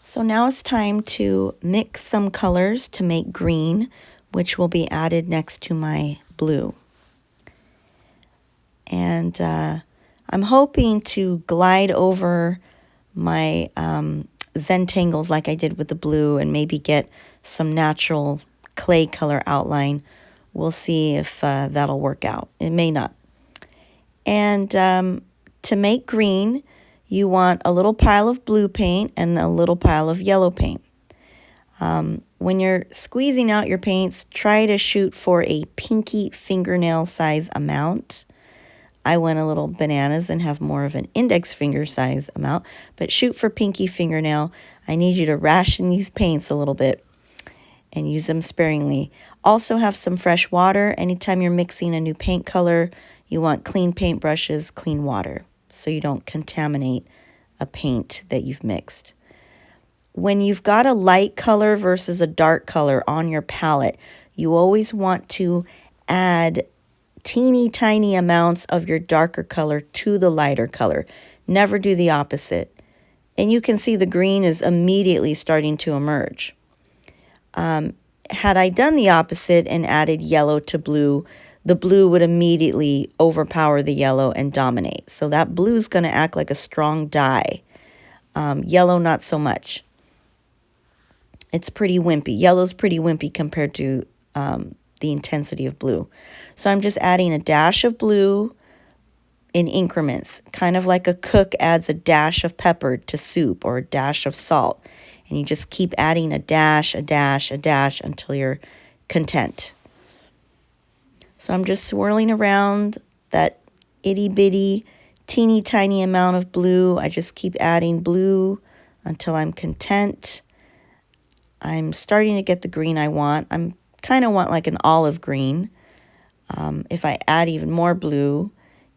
So now it's time to mix some colors to make green, which will be added next to my blue. And I'm hoping to glide over my Zentangles like I did with the blue and maybe get some natural clay color outline. We'll see if that'll work out. It may not. And to make green, you want a little pile of blue paint and a little pile of yellow paint. When you're squeezing out your paints, try to shoot for a pinky fingernail size amount. I went a little bananas and have more of an index finger size amount, but shoot for pinky fingernail. I need you to ration these paints a little bit and use them sparingly. Also have some fresh water. Anytime you're mixing a new paint color, you want clean paintbrushes, clean water, so you don't contaminate a paint that you've mixed. When you've got a light color versus a dark color on your palette, you always want to add teeny tiny amounts of your darker color to the lighter color. Never do the opposite. And you can see the green is immediately starting to emerge. Had I done the opposite and added yellow to blue, the blue would immediately overpower the yellow and dominate. So that blue is going to act like a strong dye. Yellow, not so much. It's pretty wimpy. Yellow's pretty wimpy compared to the intensity of blue. So I'm just adding a dash of blue in increments, kind of like a cook adds a dash of pepper to soup or a dash of salt. And you just keep adding a dash, a dash, a dash until you're content. So I'm just swirling around that itty bitty, teeny tiny amount of blue. I just keep adding blue until I'm content. I'm starting to get the green I want. I'm kind of want like an olive green. If I add even more blue,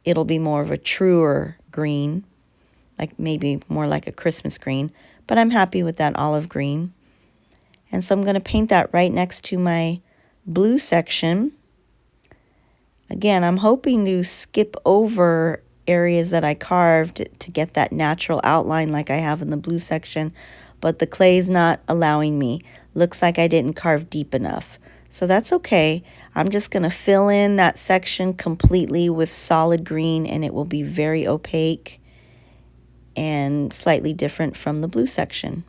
it'll be more of a truer green, like maybe more like a Christmas green. But I'm happy with that olive green. And so I'm going to paint that right next to my blue section. Again, I'm hoping to skip over areas that I carved to get that natural outline like I have in the blue section, but the clay's not allowing me. Looks like I didn't carve deep enough. So that's okay. I'm just going to fill in that section completely with solid green, and it will be very opaque and slightly different from the blue section.